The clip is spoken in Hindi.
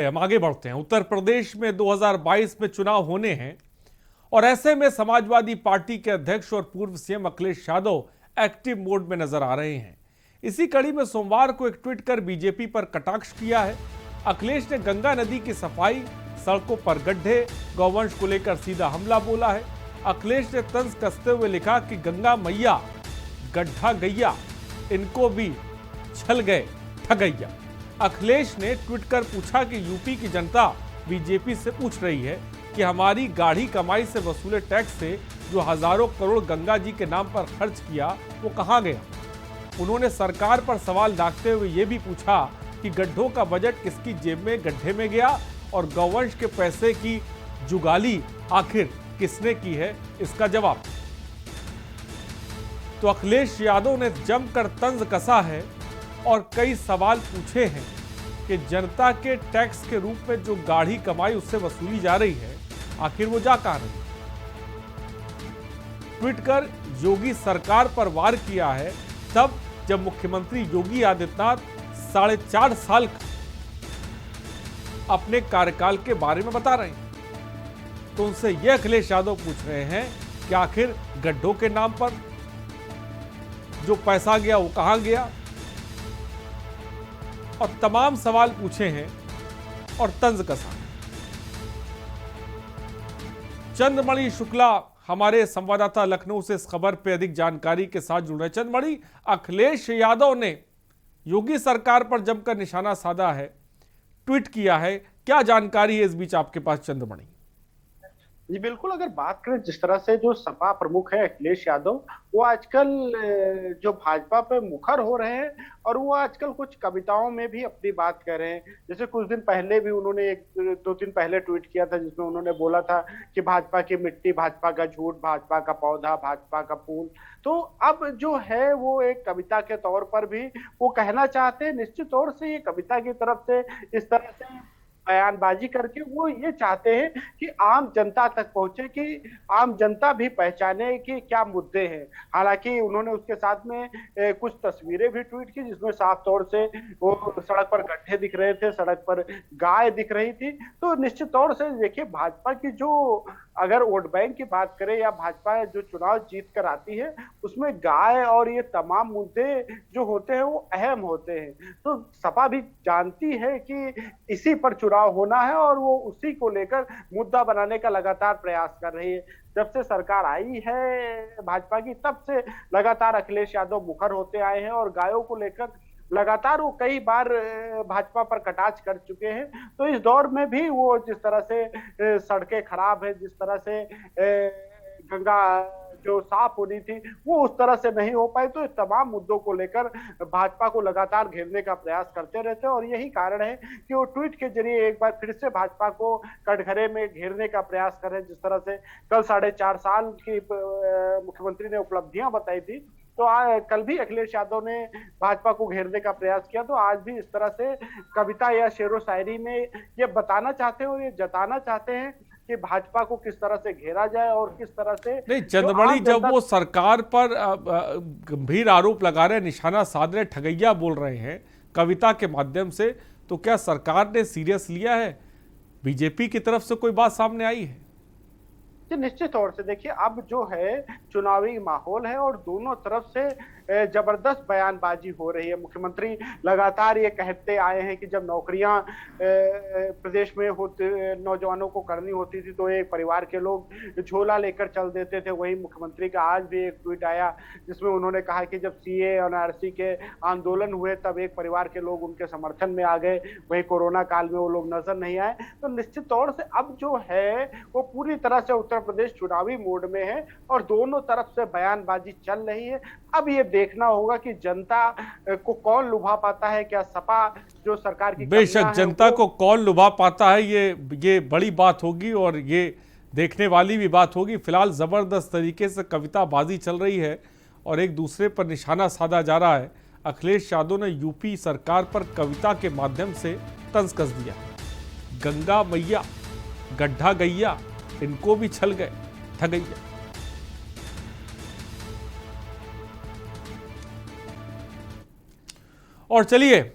हम आगे बढ़ते हैं। उत्तर प्रदेश में 2022 में चुनाव होने हैं और ऐसे में समाजवादी पार्टी के अध्यक्ष और पूर्व CM Akhilesh Yadav active mode में नजर आ रहे हैं। इसी कड़ी में सोमवार को एक ट्वीट कर बीजेपी पर कटाक्ष किया है। अखिलेश ने गंगा नदी की सफाई, सड़कों पर गड्ढे, गौवंश को लेकर सीधा हमला बोला है। अखिलेश ने तंज कसते हुए लिखा कि गंगा मैया गड्ढा गैया, इनको भी छल गए ठगैया। अखिलेश ने ट्वीट कर पूछा कि यूपी की जनता बीजेपी से पूछ रही है कि हमारी गाढ़ी कमाई से वसूले टैक्स से जो हजारों करोड़ गंगा जी के नाम पर खर्च किया वो कहां गया। उन्होंने सरकार पर सवाल दागते हुए ये भी पूछा कि गड्ढों का बजट किसकी जेब में गड्ढे में गया और गौवंश के पैसे की जुगाली आखिर किसने की है, इसका जवाब। तो अखिलेश यादव ने जमकर तंज कसा है और कई सवाल पूछे हैं कि जनता के टैक्स के रूप में जो गाढ़ी कमाई उससे वसूली जा रही है, आखिर वो जा कहां रही। ट्वीट कर योगी सरकार पर वार किया है तब जब मुख्यमंत्री योगी आदित्यनाथ 4.5 साल अपने कार्यकाल के बारे में बता रहे हैं। तो उनसे यह अखिलेश यादव पूछ रहे हैं कि आखिर गड्ढों के नाम पर जो पैसा गया वो कहां गया, और तमाम सवाल पूछे हैं और तंज कसा। चंद्रमणि शुक्ला हमारे संवाददाता लखनऊ से इस खबर पर अधिक जानकारी के साथ जुड़ रहे हैं। चंद्रमणि, अखिलेश यादव ने योगी सरकार पर जमकर निशाना साधा है, ट्वीट किया है, क्या जानकारी है इस बीच आपके पास चंद्रमणि? जी बिल्कुल, अगर बात करें जिस तरह से जो सपा प्रमुख है अखिलेश यादव, वो आजकल जो भाजपा पे मुखर हो रहे हैं और वो आजकल कुछ कविताओं में भी अपनी बात कर रहे हैं। जैसे कुछ दिन पहले भी उन्होंने 2 दिन पहले ट्वीट किया था जिसमें उन्होंने बोला था कि भाजपा की मिट्टी, भाजपा का झूठ, भाजपा का पौधा, भाजपा का फूल। तो अब जो है वो एक कविता के तौर पर भी वो कहना चाहते हैं। निश्चित तौर से ये कविता की तरफ से इस तरह से बयानबाजी करके वो ये चाहते हैं कि आम जनता तक पहुंचे, कि आम जनता भी पहचाने कि क्या मुद्दे हैं। हालांकि उन्होंने उसके साथ में कुछ तस्वीरें भी ट्वीट की जिसमें साफ तौर से वो सड़क पर गड्ढे दिख रहे थे, सड़क पर गाय दिख रही थी। तो निश्चित तौर से देखिए, भाजपा की जो अगर वोट बैंक की बात करें या भाजपा जो चुनाव जीत कर आती है उसमें गाय और ये तमाम मुद्दे जो होते हैं वो अहम होते हैं। तो सपा भी जानती है कि इसी पर चुनाव होना है और वो उसी को लेकर मुद्दा बनाने का लगातार प्रयास कर रही है। जब से सरकार आई है भाजपा की, तब से लगातार अखिलेश यादव मुखर होते आए हैं और गायों को लेकर लगातार वो कई बार भाजपा पर कटाक्ष कर चुके हैं। तो इस दौर में भी वो जिस तरह से सड़कें खराब है, जिस तरह से गंगा जो साफ होनी थी वो उस तरह से नहीं हो पाई, तो इस तमाम मुद्दों को लेकर भाजपा को लगातार घेरने का प्रयास करते रहते हैं। और यही कारण है कि वो ट्वीट के जरिए एक बार फिर से भाजपा को कटघरे में घेरने का प्रयास कर रहे हैं। जिस तरह से कल 4.5 साल की मुख्यमंत्री ने उपलब्धियां बताई थी, तो कल भी अखिलेश यादव ने भाजपा को घेरने का प्रयास किया। तो आज भी इस तरह से कविता या शेरो शायरी में ये बताना चाहते हैं और ये जताना चाहते हैं कि भाजपा को किस तरह से घेरा जाए और किस तरह से नहीं चंद्रमणि, जब वो सरकार पर गंभीर आरोप लगा रहे, निशाना साध रहे, ठगैया बोल रहे हैं कविता के माध्यम से, तो क्या सरकार ने सीरियस लिया है? बीजेपी की तरफ से कोई बात सामने आई है? निश्चित तौर से देखिए, अब जो है चुनावी माहौल है और दोनों तरफ से जबरदस्त बयानबाजी हो रही है। मुख्यमंत्री लगातार ये कहते आए हैं कि जब नौकरियां प्रदेश में होते नौजवानों को करनी होती थी तो एक परिवार के लोग झोला लेकर चल देते थे। वही मुख्यमंत्री का आज भी एक ट्वीट आया जिसमें उन्होंने कहा कि जब सीए और एनआरसी के आंदोलन हुए तब एक परिवार के लोग उनके समर्थन में आ गए, वही कोरोना काल में वो लोग नजर नहीं आए। तो निश्चित तौर से अब जो है वो पूरी तरह से उत्तर प्रदेश चुनावी मोड में है और दोनों तरफ से बयानबाजी चल रही है। अब ये देखना होगा कि जनता को कौन लुभा पाता है। क्या सपा जो सरकार की बेशक जनता को कौन लुभा पाता है, ये बड़ी बात होगी और ये देखने वाली भी बात होगी। फिलहाल जबरदस्त तरीके से कविताबाजी चल रही है और एक दूसरे पर निशाना साधा जा रहा है। अखिलेश यादव ने यूपी सरकार पर कविता के माध्यम से तंज कस दिया। गंगा मैया गड्ढा गैया, इनको भी छल गए ठगैया। और चलिए